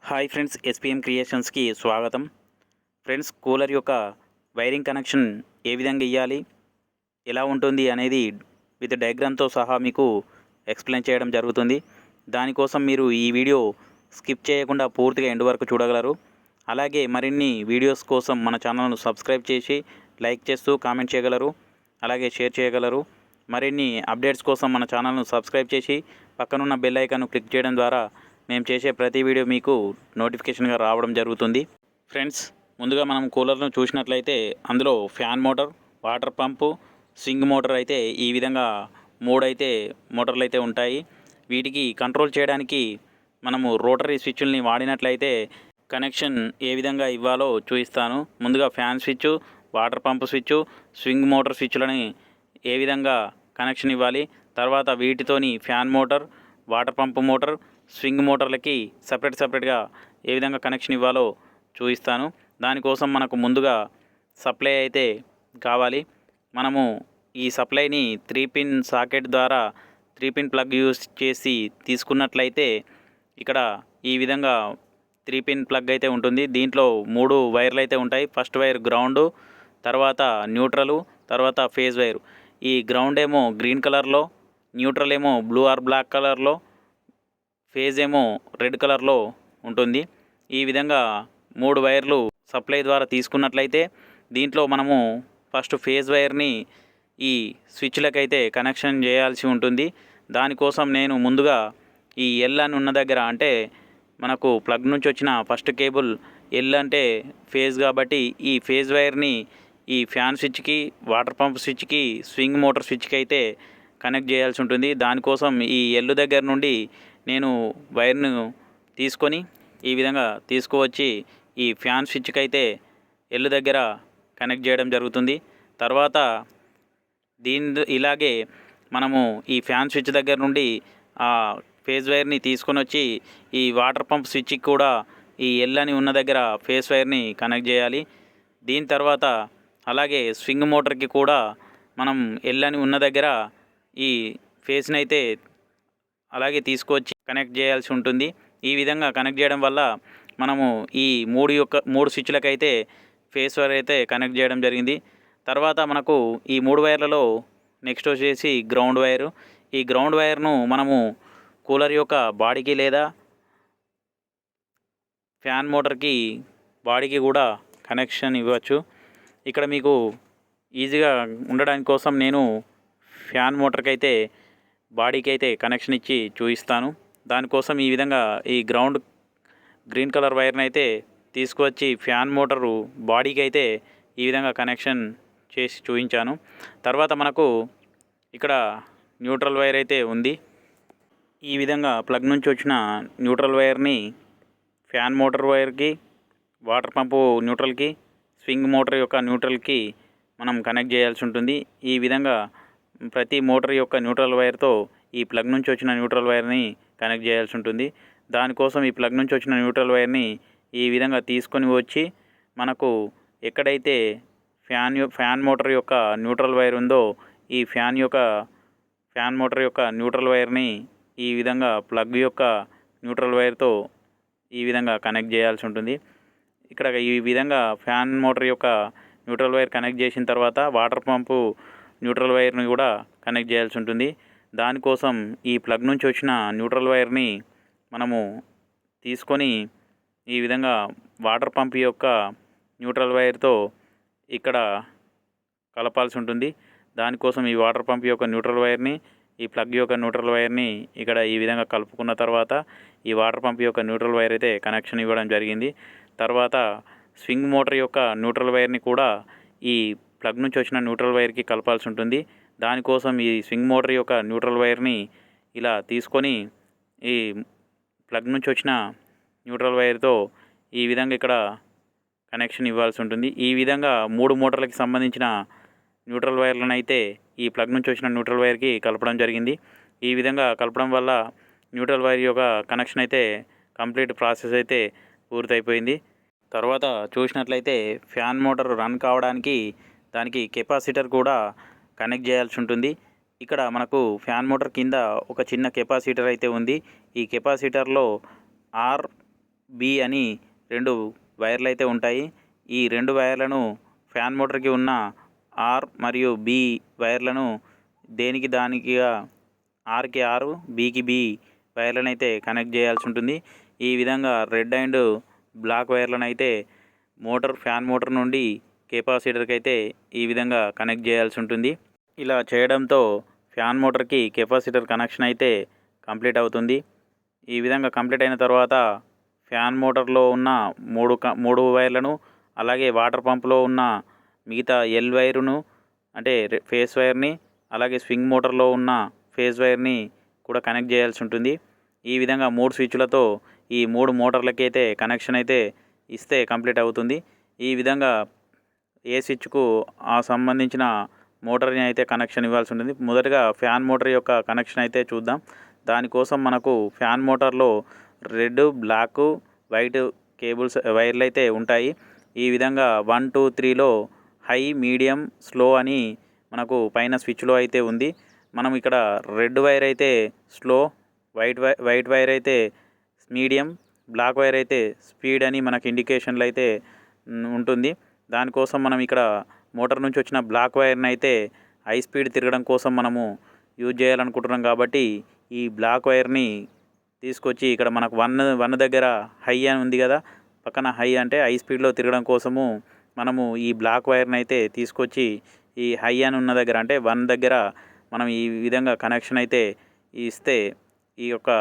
Hi friends, SPM క్రియేషన్స్కి స్వాగతం. Friends, cooler యొక్క wiring connection ఏ విధంగా ఇవ్వాలి, ఎలా ఉంటుంది అనేది విత్ డయాగ్రామ్తో సహా మీకు ఎక్స్ప్లెయిన్ చేయడం జరుగుతుంది. దానికోసం మీరు ఈ వీడియో స్కిప్ చేయకుండా పూర్తిగా ఎండ్ వరకు చూడగలరు. అలాగే మరిన్ని వీడియోస్ కోసం మన ఛానల్ను సబ్స్క్రైబ్ చేసి లైక్ చేస్తూ కామెంట్ చేయగలరు, అలాగే షేర్ చేయగలరు. మరిన్ని అప్డేట్స్ కోసం మన ఛానల్ను సబ్స్క్రైబ్ చేసి పక్కనున్న బెల్ ఐకాన్ను క్లిక్ చేయడం ద్వారా మేము చేసే ప్రతి వీడియో మీకు నోటిఫికేషన్గా రావడం జరుగుతుంది. ఫ్రెండ్స్, ముందుగా మనం కూలర్ను చూసినట్లయితే అందులో fan motor, water pump, swing motor అయితే ఈ విధంగా మూడైతే మోటార్లు అయితే ఉంటాయి. వీటికి కంట్రోల్ చేయడానికి మనము రోటరీ స్విచ్ల్ని వాడినట్లయితే కనెక్షన్ ఏ విధంగా ఇవ్వాలో చూపిస్తాను. ముందుగా fan switch, water pump switch, swing motor స్విచ్లని ఏ విధంగా కనెక్షన్ ఇవ్వాలి, తర్వాత వీటితోని fan motor, water pump motor, swing మోటార్లకి సపరేట్గా ఏ విధంగా కనెక్షన్ ఇవ్వాలో చూపిస్తాను. దానికోసం మనకు ముందుగా సప్లై అయితే కావాలి. మనము ఈ సప్లైని 3 పిన్ సాకెట్ ద్వారా 3 పిన్ ప్లగ్ యూస్ చేసి తీసుకున్నట్లయితే ఇక్కడ ఈ విధంగా 3 పిన్ ప్లగ్ అయితే ఉంటుంది. దీంట్లో 3 వైర్లు అయితే ఉంటాయి. ఫస్ట్ వైర్ గ్రౌండ్, తర్వాత న్యూట్రల్, తర్వాత ఫేజ్ వైర్. ఈ గ్రౌండ్ ఏమో గ్రీన్ కలర్లో, న్యూట్రల్ ఏమో బ్లూ ఆర్ బ్లాక్ కలర్లో, ఫేజ్ ఏమో రెడ్ కలర్లో ఉంటుంది. ఈ విధంగా 3 వైర్లు సప్లై ద్వారా తీసుకున్నట్లయితే దీంట్లో మనము ఫస్ట్ ఫేజ్ వైర్ని ఈ స్విచ్లకైతే కనెక్షన్ చేయాల్సి ఉంటుంది. దానికోసం నేను ముందుగా ఈ ఎల్ అని ఉన్న దగ్గర, అంటే మనకు ప్లగ్ నుంచి వచ్చిన ఫస్ట్ కేబుల్ ఎల్ అంటే ఫేజ్ కాబట్టి ఈ ఫేజ్ వైర్ని ఈ ఫ్యాన్ స్విచ్కి, వాటర్ పంప్ స్విచ్కి, స్వింగ్ మోటార్ స్విచ్కి అయితే కనెక్ట్ చేయాల్సి ఉంటుంది. దానికోసం ఈ ఎల్ దగ్గర నుండి నేను వైర్ను తీసుకొని ఈ విధంగా తీసుకువచ్చి ఈ ఫ్యాన్ స్విచ్కి అయితే ఎల్ దగ్గర కనెక్ట్ చేయడం జరుగుతుంది. తర్వాత ఇలాగే మనము ఈ ఫ్యాన్ స్విచ్ దగ్గర నుండి ఆ ఫేజ్ వైర్ని తీసుకొని వచ్చి ఈ వాటర్ పంప్ స్విచ్కి కూడా ఈ ఎల్ అని ఉన్న దగ్గర ఫేజ్ వైర్ని కనెక్ట్ చేయాలి. దీని తర్వాత అలాగే స్వింగ్ మోటార్కి కూడా మనం ఎల్ అని ఉన్న దగ్గర ఈ ఫేజ్ని అయితే అలాగే తీసుకొచ్చి కనెక్ట్ చేయాల్సి ఉంటుంది. ఈ విధంగా కనెక్ట్ చేయడం వల్ల మనము ఈ 3 స్విచ్లకైతే ఫేస్ వైర్ అయితే కనెక్ట్ చేయడం జరిగింది. తర్వాత మనకు ఈ 3 వైర్లలో నెక్స్ట్ వచ్చేసి గ్రౌండ్ వైరు. ఈ గ్రౌండ్ వైర్ను మనము కూలర్ యొక్క బాడీకి లేదా ఫ్యాన్ మోటార్కి బాడీకి కూడా కనెక్షన్ ఇవ్వచ్చు. ఇక్కడ మీకు ఈజీగా ఉండడానికి కోసం నేను ఫ్యాన్ మోటార్కి అయితే బాడీకి అయితే కనెక్షన్ ఇచ్చి చూపిస్తాను. దానికోసం ఈ విధంగా ఈ గ్రీన్ కలర్ వైర్ని అయితే తీసుకువచ్చి ఫ్యాన్ మోటారు బాడీకి అయితే ఈ విధంగా కనెక్షన్ చేసి చూపించాను. తర్వాత మనకు ఇక్కడ న్యూట్రల్ వైర్ అయితే ఉంది. ఈ విధంగా ప్లగ్ నుంచి వచ్చిన న్యూట్రల్ వైర్ని ఫ్యాన్ మోటార్ వైర్కి, వాటర్ పంపు న్యూట్రల్కి, స్వింగ్ మోటార్ యొక్క న్యూట్రల్కి మనం కనెక్ట్ చేయాల్సి ఉంటుంది. ఈ విధంగా ప్రతి మోటార్ యొక్క న్యూట్రల్ వైర్తో ఈ ప్లగ్ నుంచి వచ్చిన న్యూట్రల్ వైర్ని కనెక్ట్ చేయాల్సి ఉంటుంది. దానికోసం ఈ ప్లగ్ నుంచి వచ్చిన న్యూట్రల్ వైర్ని ఈ విధంగా తీసుకొని వచ్చి మనకు ఎక్కడైతే ఫ్యాన్ మోటార్ యొక్క న్యూట్రల్ వైర్ ఉందో ఈ ఫ్యాన్ మోటార్ యొక్క న్యూట్రల్ వైర్ని ఈ విధంగా ప్లగ్ యొక్క న్యూట్రల్ వైర్తో ఈ విధంగా కనెక్ట్ చేయాల్సి ఉంటుంది. ఇక్కడ ఈ విధంగా ఫ్యాన్ మోటార్ యొక్క న్యూట్రల్ వైర్ కనెక్ట్ చేసిన తర్వాత వాటర్ పంపు న్యూట్రల్ వైర్ని కూడా కనెక్ట్ చేయాల్సి ఉంటుంది. దానికోసం ఈ ప్లగ్ నుంచి వచ్చిన న్యూట్రల్ వైర్ని మనము తీసుకొని ఈ విధంగా వాటర్ పంప్ యొక్క న్యూట్రల్ వైర్తో ఇక్కడ కలపాల్సి ఉంటుంది. దానికోసం ఈ వాటర్ పంప్ యొక్క న్యూట్రల్ వైర్ని ఈ ప్లగ్ యొక్క న్యూట్రల్ వైర్ని ఇక్కడ ఈ విధంగా కలుపుకున్న తర్వాత ఈ వాటర్ పంప్ యొక్క న్యూట్రల్ వైర్ అయితే కనెక్షన్ ఇవ్వడం జరిగింది. తర్వాత స్వింగ్ మోటార్ యొక్క న్యూట్రల్ వైర్ని కూడా ఈ ప్లగ్ నుంచి వచ్చిన న్యూట్రల్ వైర్కి కలపాల్సి ఉంటుంది. దానికోసం ఈ స్వింగ్ మోటార్ యొక్క న్యూట్రల్ వైర్ని ఇలా తీసుకొని ఈ ప్లగ్ నుంచి వచ్చిన న్యూట్రల్ వైర్తో ఈ విధంగా ఇక్కడ కనెక్షన్ ఇవ్వాల్సి ఉంటుంది. ఈ విధంగా 3 మోటార్లకి సంబంధించిన న్యూట్రల్ వైర్లను అయితే ఈ ప్లగ్ నుంచి వచ్చిన న్యూట్రల్ వైర్కి కలపడం జరిగింది. ఈ విధంగా కలపడం వల్ల న్యూట్రల్ వైర్ యొక్క కనెక్షన్ అయితే కంప్లీట్ ప్రాసెస్ అయితే పూర్తయిపోయింది. తర్వాత చూసినట్లయితే ఫ్యాన్ మోటార్ రన్ కావడానికి దానికి కెపాసిటర్ కూడా కనెక్ట్ చేయాల్సి ఉంటుంది. ఇక్కడ మనకు ఫ్యాన్ మోటార్ కింద ఒక చిన్న కెపాసిటర్ అయితే ఉంది. ఈ కెపాసిటర్లో బి అని 2 వైర్లు అయితే ఉంటాయి. ఈ 2 వైర్లను ఫ్యాన్ మోటార్కి ఉన్న ఆర్ మరియు బి వైర్లను దేనికి దానికిగా ఆర్కి ఆర్ బికి బి వైర్లను అయితే కనెక్ట్ చేయాల్సి ఉంటుంది. ఈ విధంగా రెడ్ అండ్ బ్లాక్ వైర్లను అయితే ఫ్యాన్ మోటార్ నుండి కెపాసిటర్కి అయితే ఈ విధంగా కనెక్ట్ చేయాల్సి ఉంటుంది. ఇలా చేయడంతో ఫ్యాన్ మోటార్కి కెపాసిటర్ కనెక్షన్ అయితే కంప్లీట్ అవుతుంది. ఈ విధంగా కంప్లీట్ అయిన తర్వాత ఫ్యాన్ మోటార్లో ఉన్న మూడు వైర్లను, అలాగే వాటర్ పంపులో ఉన్న మిగతా ఎల్ వైరును అంటే ఫేస్ వైర్ని, అలాగే స్వింగ్ మోటార్లో ఉన్న ఫేస్ వైర్ని కూడా కనెక్ట్ చేయాల్సి ఉంటుంది. ఈ విధంగా 3 స్విచ్లతో ఈ 3 మోటార్లకి అయితే కనెక్షన్ అయితే ఇస్తే కంప్లీట్ అవుతుంది. ఈ విధంగా ఏ స్విచ్కు ఆ సంబంధించిన మోటార్ని అయితే కనెక్షన్ ఇవ్వాల్సి ఉంటుంది. మొదటగా ఫ్యాన్ మోటార్ యొక్క కనెక్షన్ అయితే చూద్దాం. దానికోసం మనకు ఫ్యాన్ మోటార్లో రెడ్, బ్లాక్, వైట్ కేబుల్స్ వైర్లు అయితే ఉంటాయి. ఈ విధంగా 1, 2, 3లో హై, మీడియం, స్లో అని మనకు పైన స్విచ్లో అయితే ఉంది. మనం ఇక్కడ రెడ్ వైర్ అయితే స్లో, వైట్ వైర్ అయితే మీడియం, బ్లాక్ వైర్ అయితే స్పీడ్ అని మనకు ఇండికేషన్లు అయితే ఉంటుంది. దానికోసం మనం ఇక్కడ మోటార్ నుంచి వచ్చిన బ్లాక్ వైర్ని అయితే హై స్పీడ్ తిరగడం కోసం మనము యూజ్ చేయాలనుకుంటున్నాం. కాబట్టి ఈ బ్లాక్ వైర్ని తీసుకొచ్చి ఇక్కడ మనకు 1 దగ్గర హై అని ఉంది కదా, పక్కన హై అంటే హై స్పీడ్లో తిరగడం కోసము మనము ఈ బ్లాక్ వైర్ని అయితే తీసుకొచ్చి ఈ హై అని ఉన్న దగ్గర అంటే 1 దగ్గర మనం ఈ విధంగా కనెక్షన్ అయితే ఇస్తే ఈ యొక్క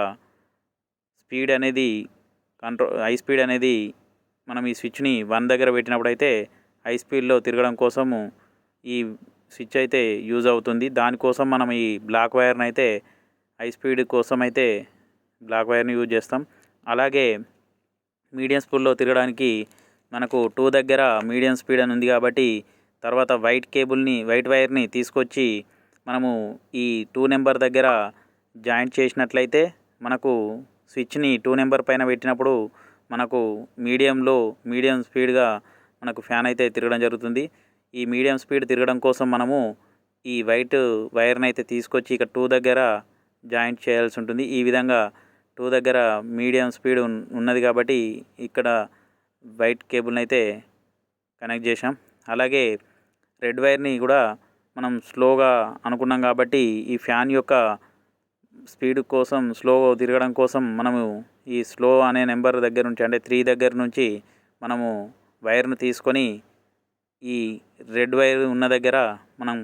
స్పీడ్ అనేది హై స్పీడ్ అనేది మనం ఈ స్విచ్ని 1 దగ్గర పెట్టినప్పుడు అయితే హై స్పీడ్లో తిరగడం కోసము ఈ స్విచ్ అయితే యూజ్ అవుతుంది. దానికోసం మనం ఈ బ్లాక్ వైర్ని అయితే హై స్పీడ్ కోసం అయితే బ్లాక్ వైర్ని యూజ్ చేస్తాం. అలాగే మీడియం స్పీడ్లో తిరగడానికి మనకు 2 దగ్గర మీడియం స్పీడ్ అని ఉంది కాబట్టి తర్వాత వైట్ వైర్ని తీసుకొచ్చి మనము ఈ 2 నెంబర్ దగ్గర జాయింట్ చేసినట్లయితే మనకు స్విచ్ని 2 నెంబర్ పైన పెట్టినప్పుడు మనకు మీడియం స్పీడ్గా మనకు ఫ్యాన్ అయితే తిరగడం జరుగుతుంది. ఈ మీడియం స్పీడ్ తిరగడం కోసం మనము ఈ వైట్ వైర్ని అయితే తీసుకొచ్చి ఇక్కడ 2 దగ్గర జాయింట్ చేయాల్సి ఉంటుంది. ఈ విధంగా 2 దగ్గర మీడియం స్పీడ్ ఉన్నది కాబట్టి ఇక్కడ వైట్ కేబుల్ని అయితే కనెక్ట్ చేసాం. అలాగే రెడ్ వైర్ని కూడా మనం స్లోగా అనుకున్నాం కాబట్టి ఈ ఫ్యాన్ యొక్క స్పీడ్ కోసం స్లో తిరగడం కోసం మనము ఈ స్లో అనే నెంబర్ దగ్గర నుంచి అంటే 3 దగ్గర నుంచి మనము వైర్ను తీసుకొని ఈ రెడ్ వైర్ ఉన్న దగ్గర మనం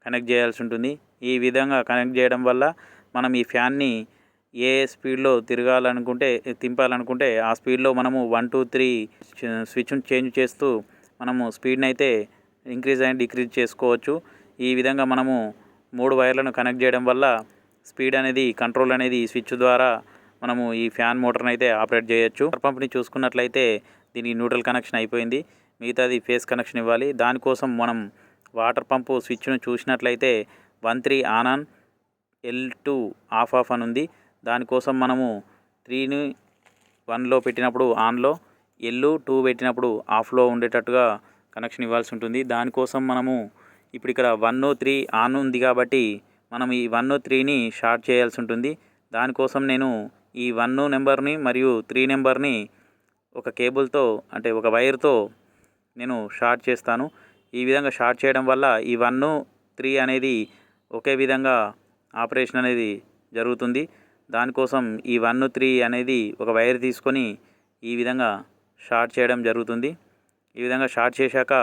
కనెక్ట్ చేయాల్సి ఉంటుంది. ఈ విధంగా కనెక్ట్ చేయడం వల్ల మనం ఈ ఫ్యాన్ని ఏ స్పీడ్లో తింపాలనుకుంటే ఆ స్పీడ్లో మనము 1, 2, 3 స్విచ్ను చేంజ్ చేస్తూ మనము స్పీడ్ని అయితే ఇంక్రీజ్ అండ్ డిక్రీజ్ చేసుకోవచ్చు. ఈ విధంగా మనము 3 వైర్లను కనెక్ట్ చేయడం వల్ల స్పీడ్ అనేది కంట్రోల్ అనేది స్విచ్ ద్వారా మనము ఈ ఫ్యాన్ మోటార్ని అయితే ఆపరేట్ చేయొచ్చు. వాటర్ పంప్ని చూసుకున్నట్లయితే దీనికి న్యూట్రల్ కనెక్షన్ అయిపోయింది, మిగతాది ఫేస్ కనెక్షన్ ఇవ్వాలి. దానికోసం మనం వాటర్ పంపు స్విచ్ను చూసినట్లయితే 1, 3 ఆన్, L2 ఆఫ్ అని ఉంది. దానికోసం మనము 3ని 1లో పెట్టినప్పుడు ఆన్లో, L2 పెట్టినప్పుడు ఆఫ్లో ఉండేటట్టుగా కనెక్షన్ ఇవ్వాల్సి ఉంటుంది. దానికోసం మనము ఇప్పుడు ఇక్కడ 1, 3 ఆన్ ఉంది కాబట్టి మనం ఈ 1, 3ని షార్ట్ చేయాల్సి ఉంటుంది. దానికోసం నేను ఈ 1 నెంబర్ని మరియు 3 నెంబర్ని ఒక కేబుల్తో అంటే ఒక వైర్తో నేను షార్ట్ చేస్తాను. ఈ విధంగా షార్ట్ చేయడం వల్ల ఈ 1, 3 అనేది ఒకే విధంగా ఆపరేషన్ అనేది జరుగుతుంది. దానికోసం ఈ 1, 3 అనేది ఒక వైర్ తీసుకొని ఈ విధంగా షార్ట్ చేయడం జరుగుతుంది. ఈ విధంగా షార్ట్ చేశాక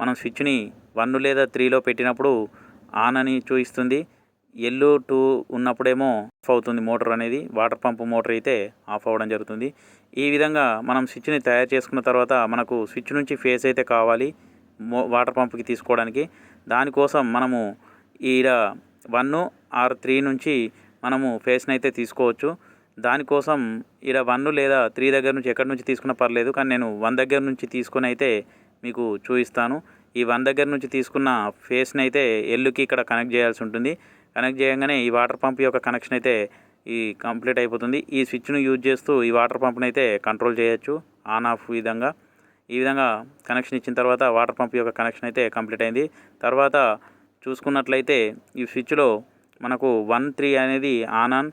మనం స్విచ్ని 1 లేదా 3లో పెట్టినప్పుడు ఆన్ అని చూపిస్తుంది. L2 ఉన్నప్పుడేమో ఆఫ్ అవుతుంది మోటార్ అనేది, వాటర్ పంపు మోటార్ అయితే ఆఫ్ అవ్వడం జరుగుతుంది. ఈ విధంగా మనం స్విచ్ని తయారు చేసుకున్న తర్వాత మనకు స్విచ్ నుంచి ఫేస్ అయితే కావాలి వాటర్ పంపుకి తీసుకోవడానికి. దానికోసం మనము ఈడ 1 ఆర్ 3 నుంచి మనము ఫేస్ని అయితే తీసుకోవచ్చు. దానికోసం ఈడ 1 లేదా 3 దగ్గర నుంచి ఎక్కడి నుంచి తీసుకున్నా పర్లేదు, కానీ నేను 1 దగ్గర నుంచి తీసుకొని అయితే మీకు చూపిస్తాను. ఈ 1 దగ్గర నుంచి తీసుకున్న ఫేస్ని అయితే ఎల్లుకి ఇక్కడ కనెక్ట్ చేయాల్సి ఉంటుంది. కనెక్ట్ చేయగానే ఈ వాటర్ పంప్ యొక్క కనెక్షన్ అయితే కంప్లీట్ అయిపోతుంది. ఈ స్విచ్ను యూజ్ చేస్తూ ఈ వాటర్ పంప్ని అయితే కంట్రోల్ చేయొచ్చు ఆన్ ఆఫ్ విధంగా. ఈ విధంగా కనెక్షన్ ఇచ్చిన తర్వాత వాటర్ పంప్ యొక్క కనెక్షన్ అయితే కంప్లీట్ అయింది. తర్వాత చూసుకున్నట్లయితే ఈ స్విచ్లో మనకు 1, 3 అనేది ఆన్,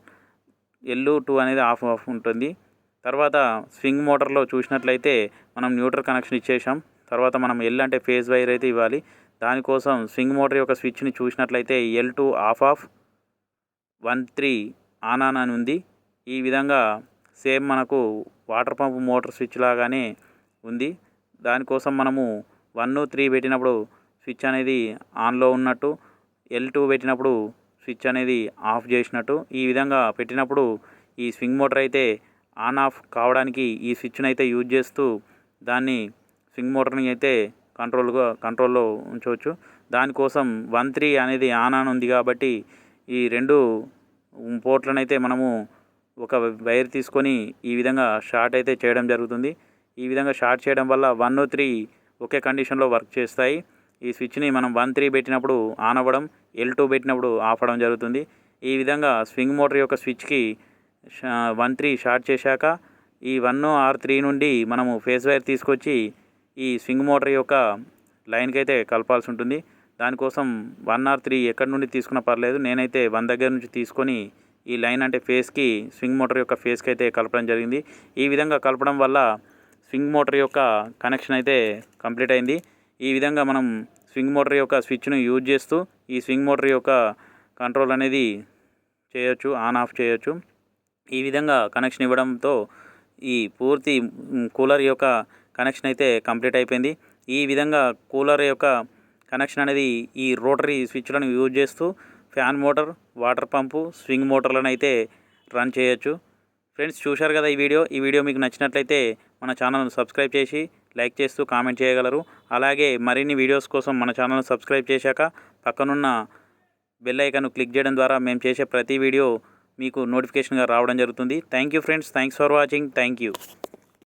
L2 అనేది ఆఫ్ ఉంటుంది. తర్వాత స్వింగ్ మోటార్లో చూసినట్లయితే మనం న్యూట్రల్ కనెక్షన్ ఇచ్చేసాం. తర్వాత మనం ఎల్ అంటే ఫేజ్ వైర్ అయితే ఇవ్వాలి. దానికోసం స్వింగ్ మోటార్ యొక్క స్విచ్ని చూసినట్లయితే L2 ఆఫ్ 13 ఆన్ అని ఉంది. ఈ విధంగా సేమ్ మనకు వాటర్ పంప్ మోటార్ స్విచ్ లాగానే ఉంది. దానికోసం మనము 1, 3 పెట్టినప్పుడు స్విచ్ అనేది ఆన్లో ఉన్నట్టు, L2 పెట్టినప్పుడు స్విచ్ అనేది ఆఫ్ చేసినట్టు. ఈ విధంగా పెట్టినప్పుడు ఈ స్వింగ్ మోటార్ అయితే ఆన్ ఆఫ్ కావడానికి ఈ స్విచ్ని అయితే యూజ్ చేస్తూ దాన్ని స్వింగ్ మోటార్ని అయితే కంట్రోల్లో ఉంచవచ్చు. దానికోసం 13 అనేది ఆన్ ఉంది కాబట్టి ఈ 2 పోర్ట్లను అయితే మనము ఒక వైర్ తీసుకొని ఈ విధంగా షార్ట్ అయితే చేయడం జరుగుతుంది. ఈ విధంగా షార్ట్ చేయడం వల్ల 1, 3 ఒకే కండిషన్లో వర్క్ చేస్తాయి. ఈ స్విచ్ని మనం 1, 3 పెట్టినప్పుడు ఆన్ అవ్వడం, L2 పెట్టినప్పుడు ఆఫ్ అవ్వడం జరుగుతుంది. ఈ విధంగా స్వింగ్ మోటార్ యొక్క స్విచ్కి 1, 3 షార్ట్ చేశాక ఈ 1 or 3 నుండి మనము ఫేజ్ వైర్ తీసుకొచ్చి ఈ స్వింగ్ మోటార్ యొక్క లైన్కి అయితే కలపాల్సి ఉంటుంది. దానికోసం 1 or 3 ఎక్కడి నుండి తీసుకున్నా పర్లేదు. నేనైతే 1 దగ్గర నుంచి తీసుకొని ఈ లైన్ అంటే ఫేస్కి స్వింగ్ మోటార్ యొక్క ఫేస్కి అయితే కలపడం జరిగింది. ఈ విధంగా కలపడం వల్ల స్వింగ్ మోటార్ యొక్క కనెక్షన్ అయితే కంప్లీట్ అయింది. ఈ విధంగా మనం స్వింగ్ మోటార్ యొక్క స్విచ్ను యూజ్ చేస్తూ ఈ స్వింగ్ మోటార్ యొక్క కంట్రోల్ అనేది చేయొచ్చు, ఆన్ ఆఫ్ చేయొచ్చు. ఈ విధంగా కనెక్షన్ ఇవ్వడంతో ఈ పూర్తి కూలర్ యొక్క కనెక్షన్ అయితే కంప్లీట్ అయిపోయింది. ఈ విధంగా కూలర్ యొక్క కనెక్షన్ అనేది ఈ రోటరీ స్విచ్లను యూజ్ చేస్తూ fan motor, water pump, swing మోటార్లను అయితే రన్ చేయొచ్చు. ఫ్రెండ్స్, చూశారు కదా ఈ వీడియో మీకు నచ్చినట్లయితే మన ఛానల్ను సబ్స్క్రైబ్ చేసి లైక్ చేస్తూ కామెంట్ చేయగలరు. అలాగే మరిన్ని వీడియోస్ కోసం మన ఛానల్ను సబ్స్క్రైబ్ చేశాక పక్కనున్న బెల్ ఐకాన్ను క్లిక్ చేయడం ద్వారా మేము చేసే ప్రతి వీడియో మీకు నోటిఫికేషన్గా రావడం జరుగుతుంది. Thank you friends, thanks for watching. Thank you.